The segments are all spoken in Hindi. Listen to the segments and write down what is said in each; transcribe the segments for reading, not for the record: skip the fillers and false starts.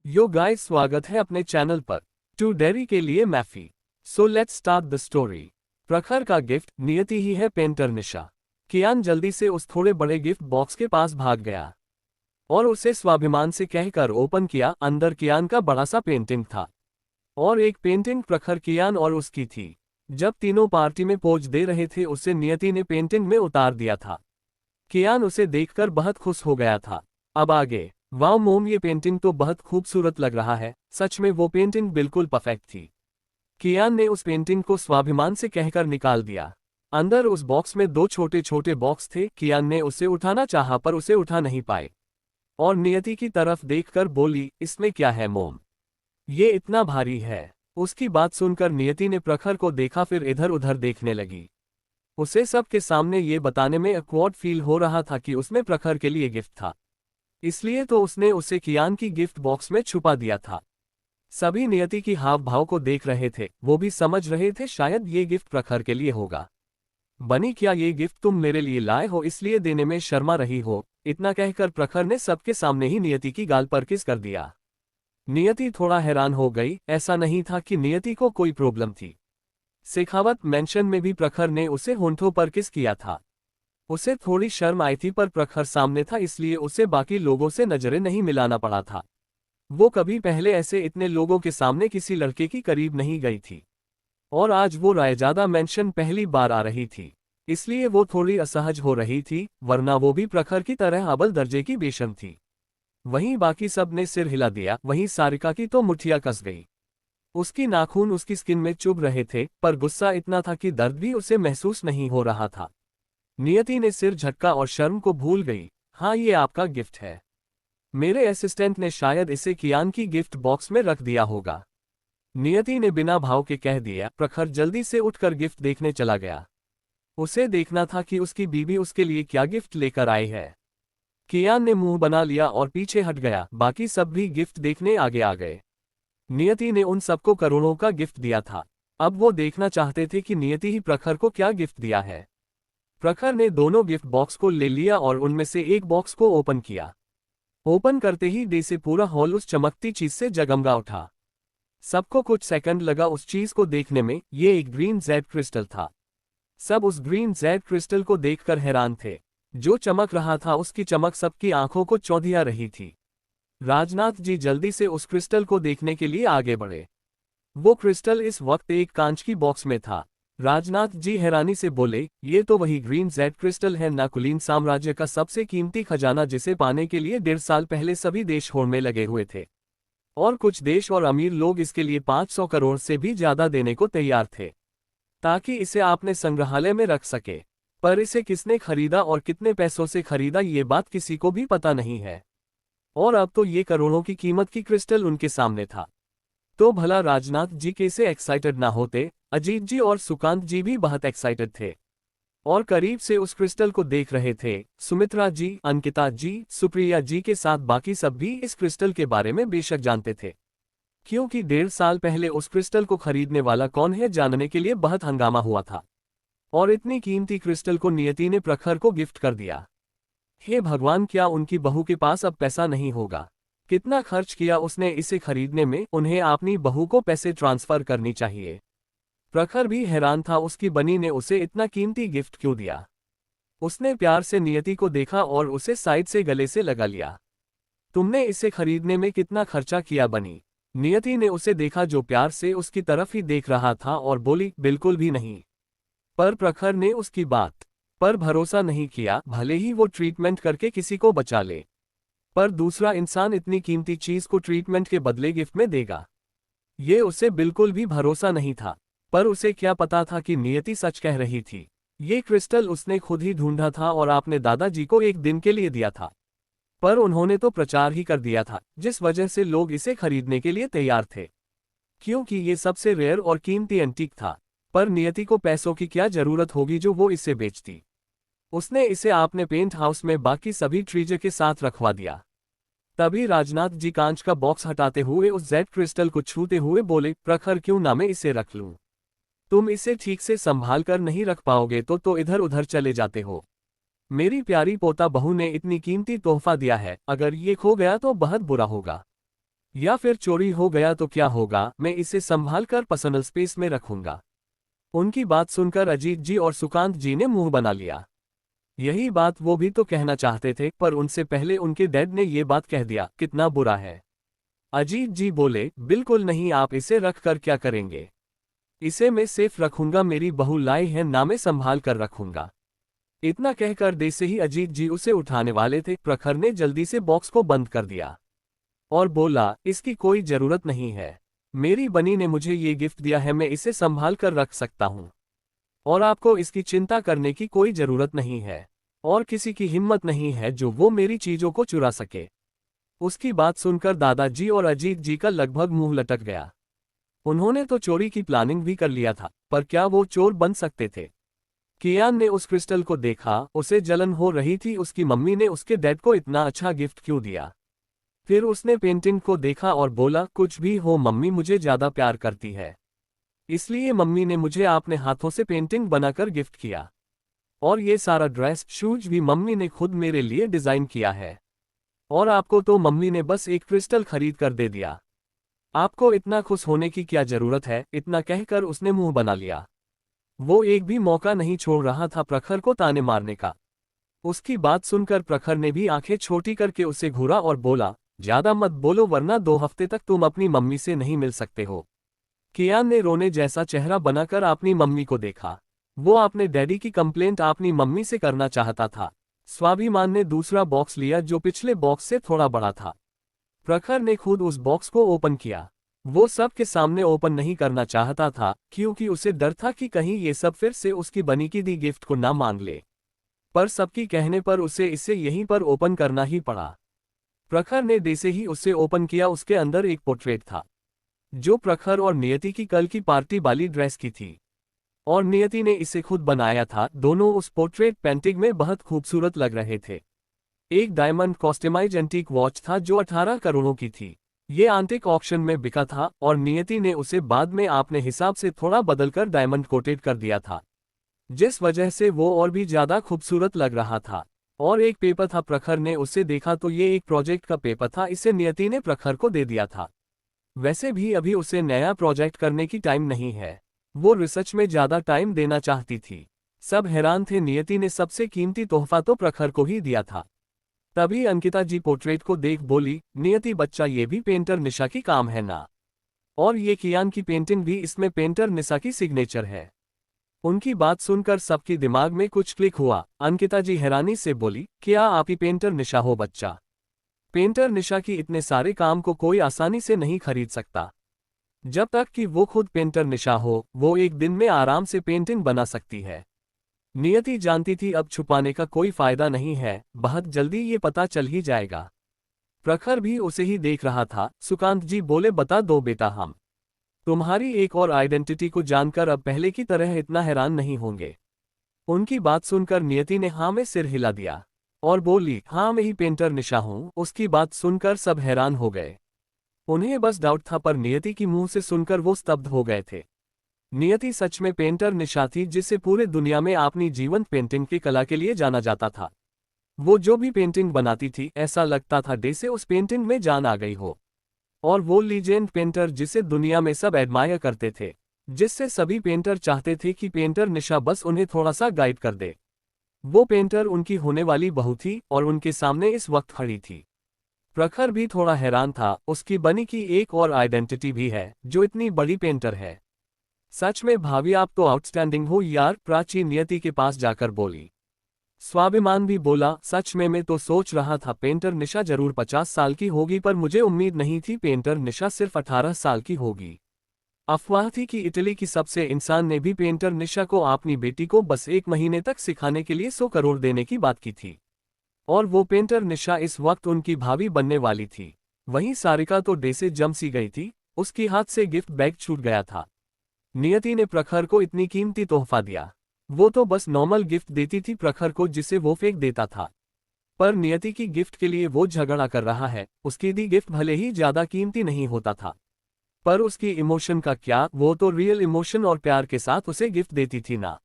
यो गाइस, स्वागत है अपने चैनल पर। टू डेरी के लिए मैफी। So let's start the story. Prakhar का गिफ्ट नियति ही है पेंटर निशा। कियान जल्दी से उस थोड़े बड़े गिफ्ट बॉक्स के पास भाग गया और उसे स्वाभिमान से कहकर ओपन किया। अंदर कियान का बड़ा सा पेंटिंग था और एक पेंटिंग प्रखर, कियान और उसकी थी। जब तीनों पार्टी में पोज दे रहे थे उसे नियति ने पेंटिंग में उतार दिया था। कियान उसे देखकर बहुत खुश हो गया था। अब आगे। वाओ मोम, ये पेंटिंग तो बहुत खूबसूरत लग रहा है। सच में वो पेंटिंग बिल्कुल परफेक्ट थी। कियान ने उस पेंटिंग को स्वाभिमान से कहकर निकाल दिया। अंदर उस बॉक्स में दो छोटे छोटे बॉक्स थे। कियान ने उसे उठाना चाहा पर उसे उठा नहीं पाए और नियति की तरफ देखकर बोली, इसमें क्या है मोम? ये इतना भारी है। उसकी बात सुनकर नियति ने प्रखर को देखा, फिर इधर उधर देखने लगी। उसे सबके सामने ये बताने में ऑकवर्ड फील हो रहा था कि उसमें प्रखर के लिए गिफ्ट था, इसलिए तो उसने उसे कियान की गिफ्ट बॉक्स में छुपा दिया था। सभी नियति की हाव भाव को देख रहे थे। वो भी समझ रहे थे शायद ये गिफ्ट प्रखर के लिए होगा। बनी, क्या ये गिफ्ट तुम मेरे लिए लाए हो, इसलिए देने में शर्मा रही हो? इतना कहकर प्रखर ने सबके सामने ही नियति की गाल पर किस कर दिया। नियति थोड़ा हैरान हो गई। ऐसा नहीं था कि नियति को कोई प्रॉब्लम थी। शेखावत मेंशन में भी प्रखर ने उसे होंठों पर किस किया था। उसे थोड़ी शर्म आई थी पर प्रखर सामने था, इसलिए उसे बाकी लोगों से नजरें नहीं मिलाना पड़ा था। वो कभी पहले ऐसे इतने लोगों के सामने किसी लड़के की करीब नहीं गई थी और आज वो रायजादा मेंशन पहली बार आ रही थी, इसलिए वो थोड़ी असहज हो रही थी। वरना वो भी प्रखर की तरह अव्वल दर्जे की बेशर्म थी। वहीं बाकी सब ने सिर हिला दिया। वहीं सारिका की तो मुठिया कस गई। उसकी नाखून उसकी स्किन में चुभ रहे थे पर गुस्सा इतना था कि दर्द भी उसे महसूस नहीं हो रहा था। नियति ने सिर झटका और शर्म को भूल गई। हाँ, ये आपका गिफ्ट है। मेरे असिस्टेंट ने शायद इसे कियान की गिफ्ट बॉक्स में रख दिया होगा, नियति ने बिना भाव के कह दिया। प्रखर जल्दी से उठकर गिफ्ट देखने चला गया। उसे देखना था कि उसकी बीवी उसके लिए क्या गिफ्ट लेकर आई है। कियान ने मुंह बना लिया और पीछे हट गया। बाकी सब भी गिफ्ट देखने आगे आ गए। नियति ने उन सबको करोड़ों का गिफ्ट दिया था। अब वो देखना चाहते थे कि नियति ही प्रखर को क्या गिफ्ट दिया है। प्रखर ने दोनों गिफ्ट बॉक्स को ले लिया और उनमें से एक बॉक्स को ओपन किया। ओपन करते ही डे से पूरा हॉल उस चमकती चीज से जगमगा उठा। सबको कुछ सेकंड लगा उस चीज को देखने में। ये एक ग्रीन जेड क्रिस्टल था। सब उस ग्रीन जेड क्रिस्टल को देखकर हैरान थे। जो चमक रहा था उसकी चमक सबकी आंखों को चौंधिया रही थी। राजनाथ जी जल्दी से उस क्रिस्टल को देखने के लिए आगे बढ़े। वो क्रिस्टल इस वक्त एक कांच की बॉक्स में था। राजनाथ जी हैरानी से बोले, ये तो वही ग्रीन जेड क्रिस्टल है ना, कुलीन साम्राज्य का सबसे कीमती खजाना, जिसे पाने के लिए 1.5 साल पहले सभी देश होड़ में लगे हुए थे और कुछ देश और अमीर लोग इसके लिए 500 करोड़ से भी ज्यादा देने को तैयार थे ताकि इसे आपने संग्रहालय में रख सके। पर इसे किसने खरीदा और कितने पैसों से खरीदा, ये बात किसी को भी पता नहीं है। और अब तो ये करोड़ों की कीमत की क्रिस्टल उनके सामने था। तो भला राजनाथ जी कैसे एक्साइटेड ना होते। अजीत जी और सुकांत जी भी बहुत एक्साइटेड थे और करीब से उस क्रिस्टल को देख रहे थे। सुमित्रा जी, अंकिता जी, सुप्रिया जी के साथ बाकी सब भी इस क्रिस्टल के बारे में बेशक जानते थे, क्योंकि 1.5 साल पहले उस क्रिस्टल को खरीदने वाला कौन है जानने के लिए बहुत हंगामा हुआ था और इतनी कीमती क्रिस्टल को नियति ने प्रखर को गिफ्ट कर दिया। हे भगवान, क्या उनकी बहू के पास अब पैसा नहीं होगा? कितना खर्च किया उसने इसे खरीदने में। उन्हें अपनी बहू को पैसे ट्रांसफर करनी चाहिए। प्रखर भी हैरान था, उसकी बनी ने उसे इतना कीमती गिफ्ट क्यों दिया। उसने प्यार से नियति को देखा और उसे साइड से गले से लगा लिया। तुमने इसे खरीदने में कितना खर्चा किया बनी? नियति ने उसे देखा जो प्यार से उसकी तरफ ही देख रहा था और बोली, बिल्कुल भी नहीं। पर प्रखर ने उसकी बात पर भरोसा नहीं किया। भले ही वो ट्रीटमेंट करके किसी को बचा ले, पर दूसरा इंसान इतनी कीमती चीज को ट्रीटमेंट के बदले गिफ्ट में देगा, ये उसे बिल्कुल भी भरोसा नहीं था। पर उसे क्या पता था कि नियति सच कह रही थी। ये क्रिस्टल उसने खुद ही ढूंढा था और आपने दादाजी को एक दिन के लिए दिया था, पर उन्होंने तो प्रचार ही कर दिया था, जिस वजह से लोग इसे खरीदने के लिए तैयार थे, क्योंकि ये सबसे रेयर और कीमती एंटीक था। पर नियति को पैसों की क्या जरूरत होगी जो वो इसे बेचती। उसने इसे आपने पेंट हाउस में बाकी सभी ट्रीजर के साथ रखवा दिया। तभी राजनाथ जी कांच का बॉक्स हटाते हुए उस जेड क्रिस्टल को छूते हुए बोले, प्रखर, क्यों ना मैं इसे रख लूं? तुम इसे ठीक से संभाल कर नहीं रख पाओगे तो इधर उधर चले जाते हो। मेरी प्यारी पोता बहू ने इतनी कीमती तोहफा दिया है, अगर ये खो गया तो बहुत बुरा होगा। या फिर चोरी हो गया तो क्या होगा, मैं इसे संभाल कर पर्सनल स्पेस में रखूंगा। उनकी बात सुनकर अजीत जी और सुकांत जी ने मुंह बना लिया। यही बात वो भी तो कहना चाहते थे, पर उनसे पहले उनके डैड ने ये बात कह दिया। कितना बुरा है। अजीत जी बोले, बिल्कुल नहीं, आप इसे रख कर क्या करेंगे? इसे मैं सेफ रखूंगा, मेरी बहू लाई है ना, मैं संभाल कर रखूंगा। इतना कहकर जैसे ही अजीत जी उसे उठाने वाले थे, प्रखर ने जल्दी से बॉक्स को बंद कर दिया और बोला, इसकी कोई जरूरत नहीं है। मेरी बनी ने मुझे ये गिफ्ट दिया है, मैं इसे संभाल कर रख सकता हूँ और आपको इसकी चिंता करने की कोई जरूरत नहीं है और किसी की हिम्मत नहीं है जो वो मेरी चीजों को चुरा सके। उसकी बात सुनकर दादाजी और अजीत जी का लगभग मुंह लटक गया। उन्होंने तो चोरी की प्लानिंग भी कर लिया था, पर क्या वो चोर बन सकते थे? कियान ने उस क्रिस्टल को देखा, उसे जलन हो रही थी। उसकी मम्मी ने उसके डैड को इतना अच्छा गिफ्ट क्यों दिया? फिर उसने पेंटिंग को देखा और बोला, कुछ भी हो मम्मी मुझे ज्यादा प्यार करती है, इसलिए मम्मी ने मुझे अपने हाथों से पेंटिंग बनाकर गिफ्ट किया। और ये सारा ड्रेस शूज भी मम्मी ने खुद मेरे लिए डिजाइन किया है। और आपको तो मम्मी ने बस एक क्रिस्टल खरीद कर दे दिया। आपको इतना खुश होने की क्या जरूरत है? इतना कहकर उसने मुंह बना लिया। वो एक भी मौका नहीं छोड़ रहा था प्रखर को ताने मारने का। उसकी बात सुनकर प्रखर ने भी आंखें छोटी करके उसे घूरा और बोला, ज्यादा मत बोलो वरना 2 हफ्ते तक तुम अपनी मम्मी से नहीं मिल सकते हो। कियान ने रोने जैसा चेहरा बनाकर अपनी मम्मी को देखा। वो अपने डैडी की कंप्लेंट अपनी मम्मी से करना चाहता था। स्वाभिमान ने दूसरा बॉक्स लिया जो पिछले बॉक्स से थोड़ा बड़ा था। प्रखर ने खुद उस बॉक्स को ओपन किया। वो सबके सामने ओपन नहीं करना चाहता था क्योंकि उसे डर था कि कहीं ये सब फिर से उसकी बनी की दी गिफ्ट को ना मांग ले। पर सबकी कहने पर उसे इसे यहीं पर ओपन करना ही पड़ा। प्रखर ने जैसे ही उसे ओपन किया, उसके अंदर एक पोर्ट्रेट था जो प्रखर और नियति की कल की पार्टी वाली ड्रेस की थी और नियति ने इसे खुद बनाया था। दोनों उस पोर्ट्रेट पेंटिंग में बहुत खूबसूरत लग रहे थे। एक डायमंड कॉस्टमाइज एंटीक वॉच था जो 18 करोड़ों की थी। ये आंटिक ऑक्शन में बिका था और नियति ने उसे बाद में अपने हिसाब से थोड़ा बदलकर डायमंड कोटेड कर दिया था, जिस वजह से वो और भी ज्यादा खूबसूरत लग रहा था। और एक पेपर था, प्रखर ने उसे देखा तो ये एक प्रोजेक्ट का पेपर था। इसे नियति ने प्रखर को दे दिया था। वैसे भी अभी उसे नया प्रोजेक्ट करने की टाइम नहीं है, वो रिसर्च में ज्यादा टाइम देना चाहती थी। सब हैरान थे, नियति ने सबसे कीमती तोहफा तो प्रखर को ही दिया था। तभी अंकिता जी पोर्ट्रेट को देख बोली, नियति बच्चा, ये भी पेंटर निशा की काम है ना? और ये कियान की पेंटिंग भी, इसमें पेंटर निशा की सिग्नेचर है। उनकी बात सुनकर सबके दिमाग में कुछ क्लिक हुआ। अंकिता जी हैरानी से बोली, क्या आप ही पेंटर निशा हो बच्चा? पेंटर निशा की इतने सारे काम को कोई आसानी से नहीं खरीद सकता। जब तक कि वो खुद पेंटर निशा हो, वो एक दिन में आराम से पेंटिंग बना सकती है। नियति जानती थी अब छुपाने का कोई फायदा नहीं है, बहुत जल्दी ये पता चल ही जाएगा। प्रखर भी उसे ही देख रहा था। सुकांत जी बोले, बता दो बेटा, हम तुम्हारी एक और आइडेंटिटी को जानकर अब पहले की तरह इतना हैरान नहीं होंगे। उनकी बात सुनकर नियति ने हाँ में सिर हिला दिया और बोली, हाँ मैं ही पेंटर निशा हूँ। उसकी बात सुनकर सब हैरान हो गए। उन्हें बस डाउट था, पर नियति की मुंह से सुनकर वो स्तब्ध हो गए थे। नियति सच में पेंटर निशा थी, जिसे पूरे दुनिया में अपनी जीवंत पेंटिंग की कला के लिए जाना जाता था। वो जो भी पेंटिंग बनाती थी, ऐसा लगता था जैसे उस पेंटिंग में जान आ गई हो। और वो लीजेंड पेंटर जिसे दुनिया में सब एडमायर करते थे, जिससे सभी पेंटर चाहते थे कि पेंटर निशा बस उन्हें थोड़ा सा गाइड कर दे। वो पेंटर उनकी होने वाली बहू थी और उनके सामने इस वक्त खड़ी थी। प्रखर भी थोड़ा हैरान था। उसकी बनी की एक और आइडेंटिटी भी है जो इतनी बड़ी पेंटर है। सच में भाभी, आप तो आउटस्टैंडिंग हो यार, प्राची नियति के पास जाकर बोली। स्वाभिमान भी बोला, सच में मैं तो सोच रहा था पेंटर निशा जरूर 50 साल की होगी, पर मुझे उम्मीद नहीं थी पेंटर निशा सिर्फ 18 साल की होगी। अफवाह थी कि इटली की सबसे इंसान ने भी पेंटर निशा को अपनी बेटी को बस 1 महीने तक सिखाने के लिए 100 करोड़ देने की बात की थी। और वो पेंटर निशा इस वक्त उनकी भाभी बनने वाली थी। वहीं सारिका तो डे से जम सी गई थी, उसकी हाथ से गिफ्ट बैग छूट गया था। नियति ने प्रखर को इतनी कीमती तोहफा दिया। वो तो बस नॉर्मल गिफ्ट देती थी प्रखर को, जिसे वो फेंक देता था। पर नियति की गिफ्ट के लिए वो झगड़ा कर रहा है। उसकी दी गिफ्ट भले ही ज्यादा कीमती नहीं होता था, पर उसकी इमोशन का क्या, वो तो रियल इमोशन और प्यार के साथ उसे गिफ्ट देती थी ना।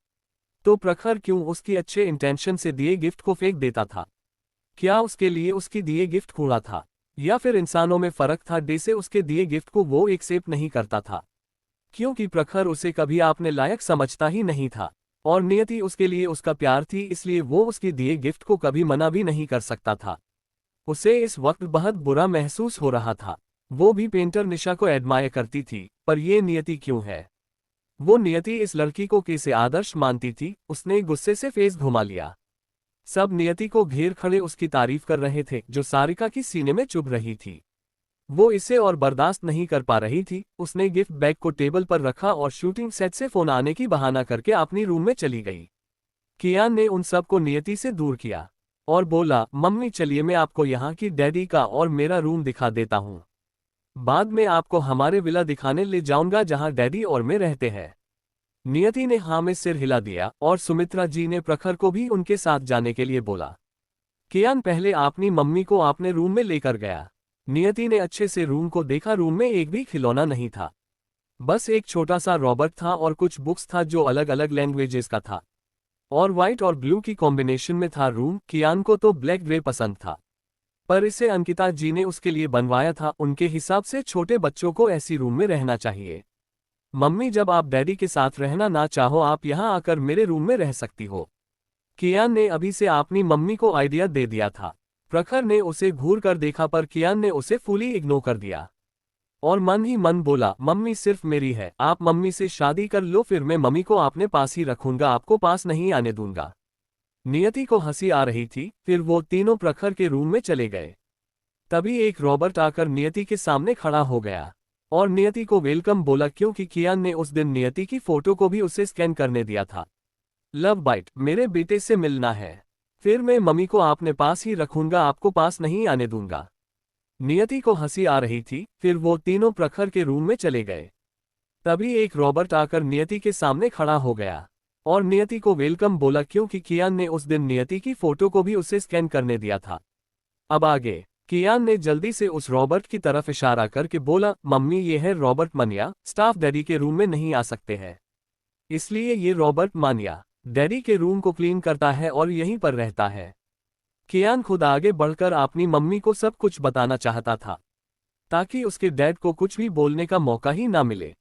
तो प्रखर क्यों उसकी अच्छे इंटेंशन से दिए गिफ्ट को फेंक देता था? क्या उसके लिए उसकी दिए गिफ्ट कूड़ा था? या फिर इंसानों में फर्क था। डे से उसके दिए गिफ्ट को वो एक्सेप्ट नहीं करता था, क्योंकि प्रखर उसे कभी आपने लायक समझता ही नहीं था, और नियति उसके लिए उसका प्यार थी, इसलिए वो उसके दिए गिफ्ट को कभी मना भी नहीं कर सकता था। उसे इस वक्त बहुत बुरा महसूस हो रहा था। वो भी पेंटर निशा को एडमायर करती थी, पर ये नियति क्यों है? वो नियति इस लड़की को कैसे आदर्श मानती थी? उसने गुस्से से फेस घुमा लिया। सब नियति को घेर खड़े उसकी तारीफ कर रहे थे, जो सारिका की सीने में चुभ रही थी। वो इसे और बर्दाश्त नहीं कर पा रही थी। उसने गिफ्ट बैग को टेबल पर रखा और शूटिंग सेट से फोन आने की बहाना करके अपनी रूम में चली गई। कियान ने उन सब को नियति से दूर किया और बोला, मम्मी चलिए मैं आपको यहाँ की डैडी का और मेरा रूम दिखा देता हूँ। बाद में आपको हमारे विला दिखाने ले जाऊंगा जहाँ डैडी और मैं रहते हैं। नियति ने हाँ में सिर हिला दिया और सुमित्रा जी ने प्रखर को भी उनके साथ जाने के लिए बोला। कियान पहले अपनी मम्मी को अपने रूम में लेकर गया। नियति ने अच्छे से रूम को देखा। रूम में एक भी खिलौना नहीं था, बस एक छोटा सा रॉबर्ट था और कुछ बुक्स था जो अलग अलग लैंग्वेजेस का था और व्हाइट और ब्लू की कॉम्बिनेशन में था रूम। कियान को तो ब्लैक ग्रे पसंद था, पर इसे अंकिता जी ने उसके लिए बनवाया था। उनके हिसाब से छोटे बच्चों को ऐसी रूम में रहना चाहिए। मम्मी जब आप डैडी के साथ रहना ना चाहो, आप यहाँ आकर मेरे रूम में रह सकती हो। कियान ने अभी से अपनी मम्मी को आइडिया दे दिया था। प्रखर ने उसे घूर कर देखा, पर कियान ने उसे फुली इग्नोर कर दिया और मन ही मन बोला, मम्मी सिर्फ मेरी है, आप मम्मी से शादी कर लो, फिर मैं मम्मी को अपने पास ही रखूंगा, आपको पास नहीं आने दूंगा। नियति को हंसी आ रही थी। फिर वो तीनों प्रखर के रूम में चले गए। तभी एक रॉबर्ट आकर नियति के सामने खड़ा हो गया और नियति को वेलकम बोला, क्योंकि कियान ने उस दिन नियति की फोटो को भी उसे स्कैन करने दिया था। लव बाइट, मेरे बेटे से मिलना है, फिर मैं मम्मी को अपने पास ही रखूंगा, आपको पास नहीं आने दूंगा। नियति को हंसी आ रही थी। फिर वो तीनों प्रखर के रूम में चले गए। तभी एक रॉबर्ट आकर नियति के सामने खड़ा हो गया और नियति को वेलकम बोला, क्योंकि कियान ने उस दिन नियति की फोटो को भी उसे स्कैन करने दिया था। अब आगे कियान ने जल्दी से उस रॉबर्ट की तरफ इशारा करके बोला, मम्मी ये है रॉबर्ट मनिया, स्टाफ डैडी के रूम में नहीं आ सकते हैं, इसलिए ये रॉबर्ट मानिया डैडी के रूम को क्लीन करता है और यहीं पर रहता है। कियान खुद आगे बढ़कर अपनी मम्मी को सब कुछ बताना चाहता था, ताकि उसके डैड को कुछ भी बोलने का मौका ही ना मिले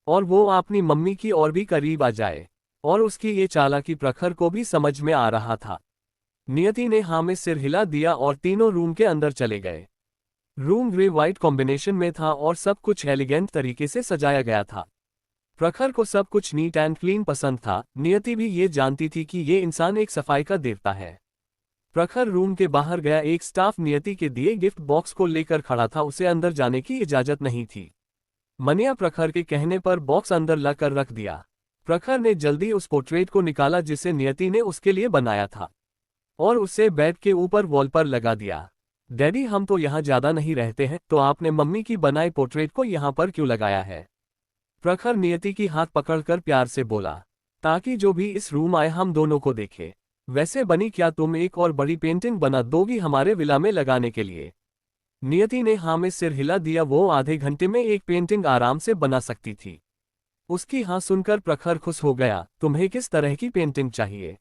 और वो अपनी मम्मी की और भी करीब आ जाए। और उसकी ये चालाकी प्रखर को भी समझ में आ रहा था। नियति ने हाँ में सिर हिला दिया और तीनों रूम के अंदर चले गए। रूम ग्रे व्हाइट कॉम्बिनेशन में था और सब कुछ एलिगेंट तरीके से सजाया गया था। प्रखर को सब कुछ नीट एंड क्लीन पसंद था। नियति भी ये जानती थी कि ये इंसान एक सफाई का देवता है। प्रखर रूम के बाहर गया। एक स्टाफ नियति के दिए गिफ्ट बॉक्स को लेकर खड़ा था, उसे अंदर जाने की इजाजत नहीं थी। मनिया प्रखर के कहने पर बॉक्स अंदर लाकर रख दिया। प्रखर ने जल्दी उस पोर्ट्रेट को निकाला जिसे नियति ने उसके लिए बनाया था और उसे बेड के ऊपर वॉल पर लगा दिया। डैडी हम तो यहाँ ज्यादा नहीं रहते हैं, तो आपने मम्मी की बनाई पोर्ट्रेट को यहाँ पर क्यों लगाया है? प्रखर नियति की हाथ पकड़कर प्यार से बोला, ताकि जो भी इस रूम आए हम दोनों को देखे। वैसे बनी, क्या तुम एक और बड़ी पेंटिंग बना दोगी हमारे विला में लगाने के लिए? नियति ने हाँ में सिर हिला दिया। वो आधे घंटे में एक पेंटिंग आराम से बना सकती थी। उसकी हाँ सुनकर प्रखर खुश हो गया। तुम्हें किस तरह की पेंटिंग चाहिए?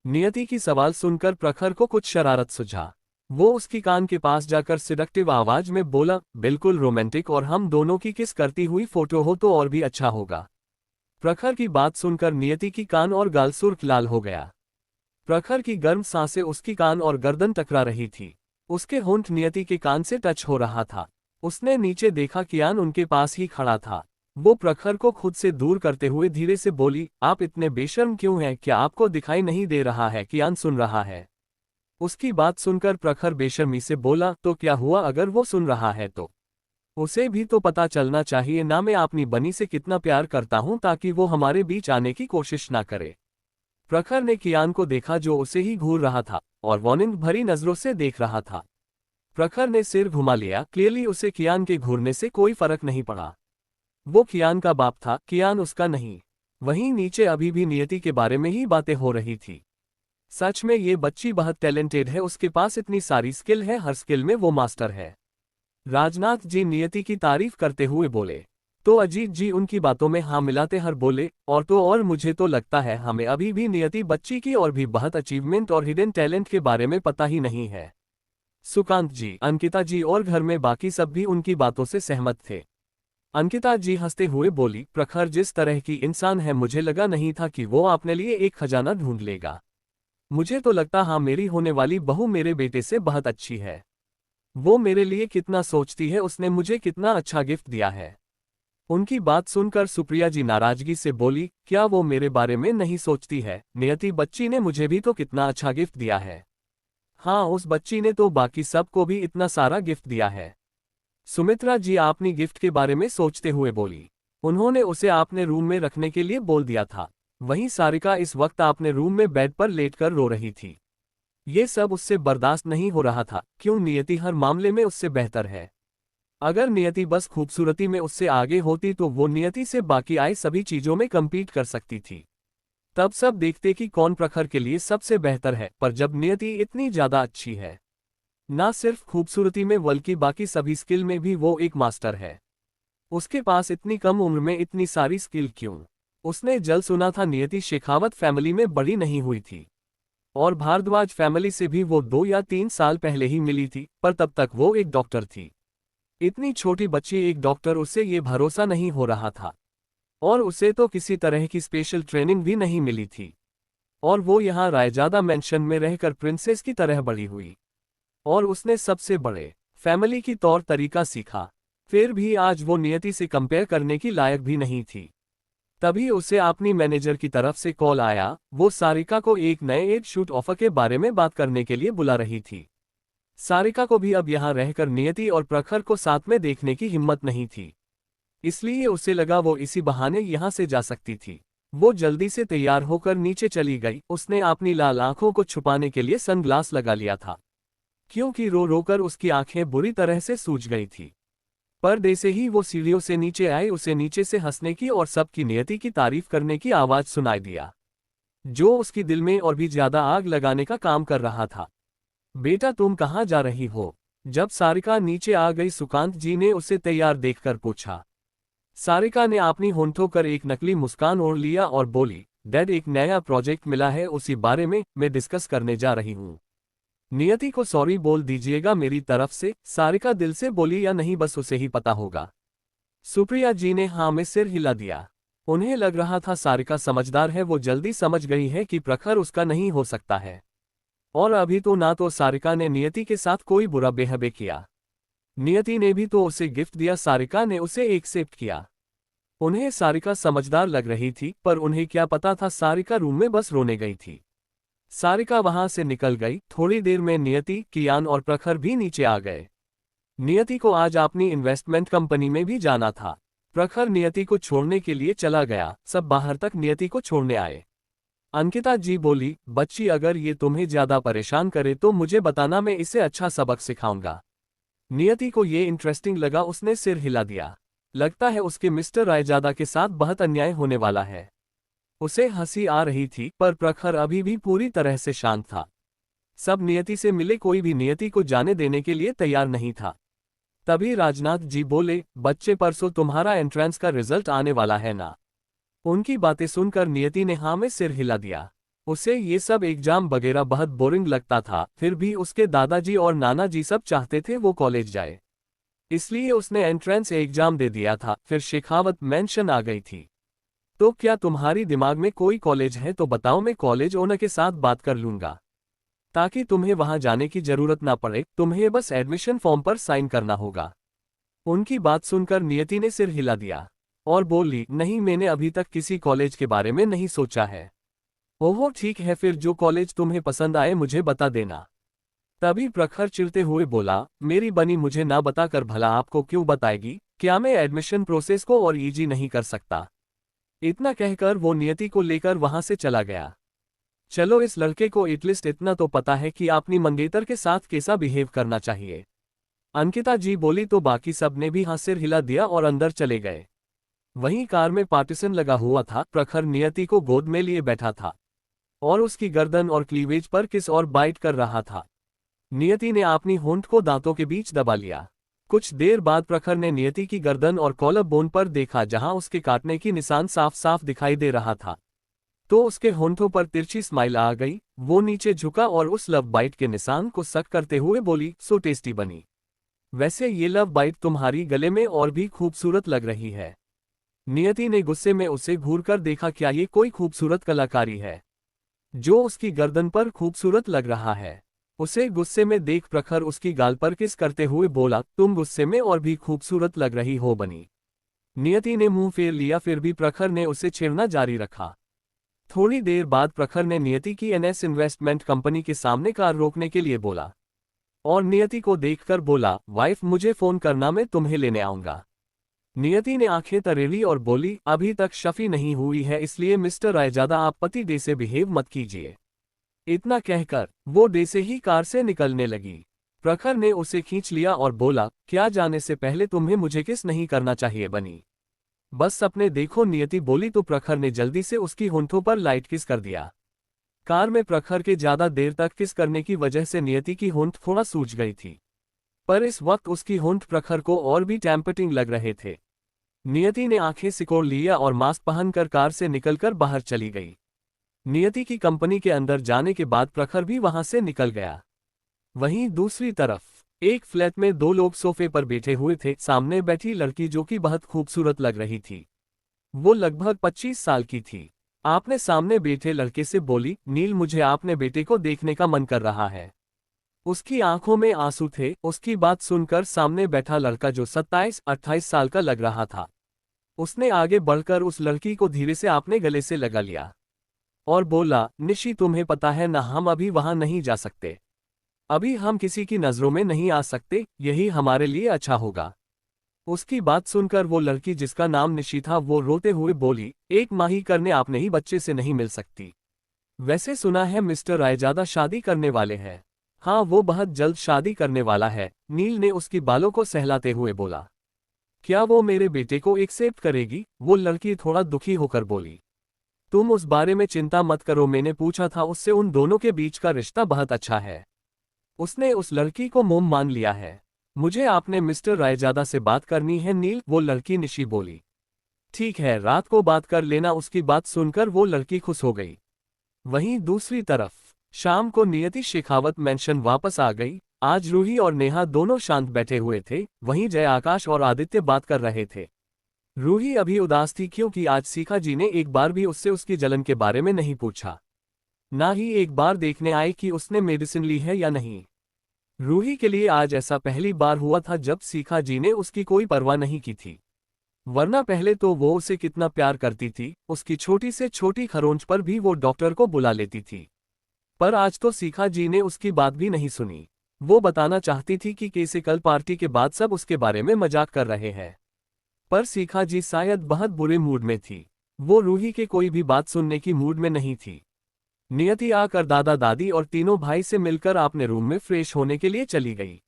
नियति की सवाल सुनकर प्रखर को कुछ शरारत सुझा। वो उसकी कान के पास जाकर सिडक्टिव आवाज में बोला, बिल्कुल रोमांटिक, और हम दोनों की किस करती हुई फोटो हो तो और भी अच्छा होगा। प्रखर की बात सुनकर नियति की कान और गाल सुर्ख लाल हो गया। प्रखर की गर्म सांसें उसकी कान और गर्दन टकरा रही थी। उसके होंठ नियति के कान से टच हो रहा था। उसने नीचे देखा, कियान उनके पास ही खड़ा था। वो प्रखर को खुद से दूर करते हुए धीरे से बोली, आप इतने बेशर्म क्यों हैं? क्या आपको दिखाई नहीं दे रहा है कियान सुन रहा है? उसकी बात सुनकर प्रखर बेशर्मी से बोला, तो क्या हुआ अगर वो सुन रहा है तो? उसे भी तो पता चलना चाहिए ना मैं अपनी बनी से कितना प्यार करता हूं, ताकि वो हमारे बीच आने की कोशिश ना करे। प्रखर ने कियान को देखा जो उसे ही घूर रहा था और वार्निंग भरी नजरों से देख रहा था। प्रखर ने सिर घुमा लिया। क्लियरली उसे कियान के घूरने से कोई फर्क नहीं पड़ा। वो कियान का बाप था, कियान उसका नहीं। वहीं नीचे अभी भी नियति के बारे में ही बातें हो रही थी। सच में ये बच्ची बहुत टैलेंटेड है, उसके पास इतनी सारी स्किल है, हर स्किल में वो मास्टर है। राजनाथ जी नियति की तारीफ करते हुए बोले। तो अजीत जी उनकी बातों में हाँ मिलाते हर बोले, और तो और मुझे तो लगता है हमें अभी भी नियति बच्ची की और भी बहुत अचीवमेंट और हिडन टैलेंट के बारे में पता ही नहीं है। सुकांत जी, अंकिता जी और घर में बाकी सब भी उनकी बातों से सहमत थे। अंकिता जी हंसते हुए बोली, प्रखर जिस तरह की इंसान है मुझे लगा नहीं था कि वो अपने लिए एक खजाना ढूंढ लेगा। मुझे तो लगता हाँ मेरी होने वाली बहू मेरे बेटे से बहुत अच्छी है। वो मेरे लिए कितना सोचती है, उसने मुझे कितना अच्छा गिफ्ट दिया है। उनकी बात सुनकर सुप्रिया जी नाराजगी से बोली, क्या वो मेरे बारे में नहीं सोचती है? नियति बच्ची ने मुझे भी तो कितना अच्छा गिफ्ट दिया है। हाँ, उस बच्ची ने तो बाकी सबको भी इतना सारा गिफ्ट दिया है। सुमित्रा जी आपनी गिफ्ट के बारे में सोचते हुए बोली, उन्होंने उसे आपने रूम में रखने के लिए बोल दिया था। वहीं सारिका इस वक्त आपने रूम में बेड पर लेटकर रो रही थी। ये सब उससे बर्दाश्त नहीं हो रहा था। क्यों? नियति हर मामले में उससे बेहतर है। अगर नियति बस खूबसूरती में उससे आगे होती तो वो नियति से बाकी आए सभी चीजों में कम्पीट कर सकती थी। तब सब देखते कि कौन प्रखर के लिए सबसे बेहतर है, पर जब नियति इतनी ज्यादा अच्छी है, ना सिर्फ खूबसूरती में बल्कि बाकी सभी स्किल में भी वो एक मास्टर है, उसके पास इतनी कम उम्र में इतनी सारी स्किल क्यों? उसने जल सुना था नियति शेखावत फैमिली में बड़ी नहीं हुई थी और भारद्वाज फैमिली से भी वो 2 या 3 साल पहले ही मिली थी, पर तब तक वो एक डॉक्टर थी। इतनी छोटी बच्ची एक डॉक्टर, उसे ये भरोसा नहीं हो रहा था। और उसे तो किसी तरह की स्पेशल ट्रेनिंग भी नहीं मिली थी। और वो यहाँ रायजादा मेंशन में रहकर प्रिंसेस की तरह बड़ी हुई और उसने सबसे बड़े फैमिली की तौर तरीका सीखा। फिर भी आज वो नियति से कंपेयर करने की लायक भी नहीं थी। तभी उसे अपनी मैनेजर की तरफ से कॉल आया। वो सारिका को एक नए एड शूट ऑफर के बारे में बात करने के लिए बुला रही थी। सारिका को भी अब यहाँ रहकर नियति और प्रखर को साथ में देखने की हिम्मत नहीं थी, इसलिए उसे लगा वो इसी बहाने यहाँ से जा सकती थी। वो जल्दी से तैयार होकर नीचे चली गई। उसने अपनी लाल आंखों को छुपाने के लिए सनग्लास लगा लिया था, क्योंकि रो रोकर उसकी आंखें बुरी तरह से सूज गई थी। पर जैसे ही वो सीढ़ियों से नीचे आई, उसे नीचे से हंसने की और सबकी नियति की तारीफ करने की आवाज सुनाई दिया, जो उसकी दिल में और भी ज्यादा आग लगाने का काम कर रहा था। बेटा तुम कहाँ जा रही हो? जब सारिका नीचे आ गई, सुकांत जी ने उसे तैयार देखकर पूछा। सारिका ने अपनी होंठों कर एक नकली मुस्कान ओढ़ लिया और बोली, डैड एक नया प्रोजेक्ट मिला है, उसी बारे में मैं डिस्कस करने जा रही हूँ। नियति को सॉरी बोल दीजिएगा मेरी तरफ से। सारिका दिल से बोली, या नहीं बस उसे ही पता होगा। सुप्रिया जी ने हाँ में सिर हिला दिया। उन्हें लग रहा था सारिका समझदार है, वो जल्दी समझ गई है कि प्रखर उसका नहीं हो सकता है। और अभी तो ना तो सारिका ने नियति के साथ कोई बुरा बिहेव किया, नियति ने भी तो उसे गिफ्ट दिया, सारिका ने उसे एक्सेप्ट किया। उन्हें सारिका समझदार लग रही थी, पर उन्हें क्या पता था सारिका रूम में बस रोने गई थी। सारिका वहां से निकल गई। थोड़ी देर में नियति, कियान और प्रखर भी नीचे आ गए। नियति को आज अपनी इन्वेस्टमेंट कंपनी में भी जाना था। प्रखर नियति को छोड़ने के लिए चला गया। सब बाहर तक नियति को छोड़ने आए। अंकिता जी बोली, बच्ची अगर ये तुम्हें ज्यादा परेशान करे तो मुझे बताना, मैं इसे अच्छा सबक सिखाऊंगा। नियति को ये इंटरेस्टिंग लगा, उसने सिर हिला दिया। लगता है उसके मिस्टर रायजादा के साथ बहुत अन्याय होने वाला है। उसे हंसी आ रही थी, पर प्रखर अभी भी पूरी तरह से शांत था। सब नियति से मिले, कोई भी नियति को जाने देने के लिए तैयार नहीं था। तभी राजनाथ जी बोले, बच्चे परसों तुम्हारा एंट्रेंस का रिजल्ट आने वाला है ना? उनकी बातें सुनकर नियति ने हाँ में सिर हिला दिया। उसे ये सब एग्जाम वगैरह बहुत बोरिंग लगता था, फिर भी उसके दादाजी और नाना जी सब चाहते थे वो कॉलेज जाए, इसलिए उसने एंट्रेंस एग्जाम दे दिया था। फिर शेखावत मेंशन आ गई थी। तो क्या तुम्हारी दिमाग में कोई कॉलेज है तो बताओ, मैं कॉलेज ओनर के साथ बात कर लूंगा, ताकि तुम्हें वहां जाने की जरूरत ना पड़े। तुम्हें बस एडमिशन फॉर्म पर साइन करना होगा। उनकी बात सुनकर नियति ने सिर हिला दिया और बोली, नहीं मैंने अभी तक किसी कॉलेज के बारे में नहीं सोचा है। ओहो ठीक है, फिर जो कॉलेज तुम्हें पसंद आए मुझे बता देना। तभी प्रखर चिढ़ते हुए बोला, मेरी बनी मुझे ना बताकर भला आपको क्यों बताएगी? क्या मैं एडमिशन प्रोसेस को और इजी नहीं कर सकता? इतना कहकर वो नियति को लेकर वहां से चला गया। चलो, इस लड़के को एटलीस्ट इतना तो पता है कि अपनी मंगेतर के साथ कैसा बिहेव करना चाहिए। अंकिता जी बोली तो बाकी सब ने भी हाँ सिर हिला दिया और अंदर चले गए। वहीं कार में पार्टीशन लगा हुआ था। प्रखर नियति को गोद में लिए बैठा था और उसकी गर्दन और क्लीवेज पर किस और बाइट कर रहा था। नियति ने अपनी होंठ को दांतों के बीच दबा लिया। कुछ देर बाद प्रखर ने नियति की गर्दन और कॉलर बोन पर देखा, जहां उसके काटने की निशान साफ साफ दिखाई दे रहा था। तो उसके होंठों पर तिरछी स्माइल आ गई। वो नीचे झुका और उस लव बाइट के निशान को सक करते हुए बोली, सो टेस्टी बनी। वैसे ये लव बाइट तुम्हारी गले में और भी खूबसूरत लग रही है। नियति ने गुस्से में उसे घूरकर देखा, क्या ये कोई खूबसूरत कलाकारी है जो उसकी गर्दन पर खूबसूरत लग रहा है। उसे गुस्से में देख प्रखर उसकी गाल पर किस करते हुए बोला, तुम गुस्से में और भी खूबसूरत लग रही हो बनी। नियति ने मुंह फेर लिया, फिर भी प्रखर ने उसे छेड़ना जारी रखा। थोड़ी देर बाद प्रखर ने नियति की एनएस इन्वेस्टमेंट कंपनी के सामने कार रोकने के लिए बोला और नियति को देखकर बोला, वाइफ मुझे फोन करना, मैं तुम्हें लेने आऊंगा। नियति ने आंखें तरेली और बोली, अभी तक शफी नहीं हुई है, इसलिए मिस्टर रायजादा आप पति डे से बिहेव मत कीजिए। इतना कहकर वो डे से ही कार से निकलने लगी। प्रखर ने उसे खींच लिया और बोला, क्या जाने से पहले तुम्हें मुझे किस नहीं करना चाहिए बनी। बस सपने देखो, नियति बोली तो प्रखर ने जल्दी से उसकी होंठों पर लाइट किस कर दिया। कार में प्रखर के ज्यादा देर तक किस करने की वजह से नियति की होंठ थोड़ा सूज गई थी, पर इस वक्त उसकी होंठ प्रखर को और भी टेम्पटिंग लग रहे थे। नियति ने आंखें सिकोड़ लिया और मास्क पहनकर कार से निकलकर बाहर चली गई। नियति की कंपनी के अंदर जाने के बाद प्रखर भी वहां से निकल गया। वहीं दूसरी तरफ एक फ्लैट में दो लोग सोफे पर बैठे हुए थे। सामने बैठी लड़की जो कि बहुत खूबसूरत लग रही थी, वो लगभग 25 साल की थी। आपने सामने बैठे लड़के से बोली, नील मुझे आपने बेटे को देखने का मन कर रहा है। उसकी आंखों में आंसू थे। उसकी बात सुनकर सामने बैठा लड़का जो 27-28 साल का लग रहा था, उसने आगे बढ़कर उस लड़की को धीरे से अपने गले से लगा लिया और बोला, निशी तुम्हें पता है ना, हम अभी वहां नहीं जा सकते। अभी हम किसी की नजरों में नहीं आ सकते, यही हमारे लिए अच्छा होगा। उसकी बात सुनकर वो लड़की जिसका नाम निशी था वो रोते हुए बोली, एक माँ ही करने आपने ही बच्चे से नहीं मिल सकती। वैसे सुना है मिस्टर रायजादा शादी करने वाले हैं। हाँ, वो बहुत जल्द शादी करने वाला है। नील ने उसकी बालों को सहलाते हुए बोला, क्या वो मेरे बेटे को एक्सेप्ट करेगी? वो लड़की थोड़ा दुखी होकर बोली, तुम उस बारे में चिंता मत करो, मैंने पूछा था उससे, उन दोनों के बीच का रिश्ता बहुत अच्छा है। उसने उस लड़की को मोम मान लिया है। मुझे आपने मिस्टर रायजादा से बात करनी है नील, वो लड़की निशी बोली। ठीक है, रात को बात कर लेना। उसकी बात सुनकर वो लड़की खुश हो गई। वहीं दूसरी तरफ शाम को नियति शेखावत मेंशन वापस आ गई। आज रूही और नेहा दोनों शांत बैठे हुए थे। वहीं जय, आकाश और आदित्य बात कर रहे थे। रूही अभी उदास थी क्योंकि आज शिखा जी ने एक बार भी उससे उसकी जलन के बारे में नहीं पूछा, ना ही एक बार देखने आए कि उसने मेडिसिन ली है या नहीं। रूही के लिए आज ऐसा पहली बार हुआ था जब शिखा जी ने उसकी कोई परवाह नहीं की थी, वरना पहले तो वो उसे कितना प्यार करती थी। उसकी छोटी से छोटी खरोंच पर भी वो डॉक्टर को बुला लेती थी। पर आज तो शिखा जी ने उसकी बात भी नहीं सुनी। वो बताना चाहती थी कि कैसे कल पार्टी के बाद सब उसके बारे में मजाक कर रहे हैं, पर शिखा जी शायद बहुत बुरे मूड में थी। वो रूही के कोई भी बात सुनने की मूड में नहीं थी। नियति आकर दादा दादी और तीनों भाई से मिलकर अपने रूम में फ्रेश होने के लिए चली गई।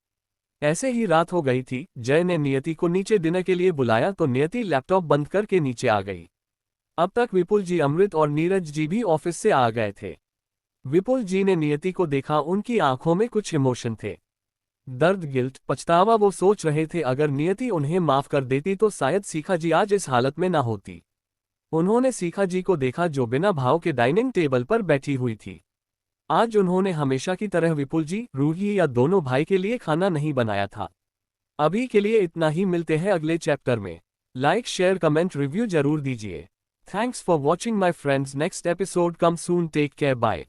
ऐसे ही रात हो गई थी। जय ने नियति को नीचे डिनर के लिए बुलाया तो नियति लैपटॉप बंद करके नीचे आ गई। अब तक विपुल जी, अमृत और नीरज जी भी ऑफिस से आ गए थे। विपुल जी ने नियति को देखा, उनकी आंखों में कुछ इमोशन थे, दर्द, गिल्ट, पछतावा। वो सोच रहे थे अगर नियति उन्हें माफ कर देती तो शायद शिखा जी आज इस हालत में ना होती। उन्होंने शिखा जी को देखा जो बिना भाव के डाइनिंग टेबल पर बैठी हुई थी। आज उन्होंने हमेशा की तरह विपुल जी, रूही या दोनों भाई के लिए खाना नहीं बनाया था। अभी के लिए इतना ही, मिलते हैं अगले चैप्टर में। लाइक, शेयर, कमेंट, रिव्यू जरूर दीजिए। Thanks for watching my friends. Next episode come soon. Take care, bye.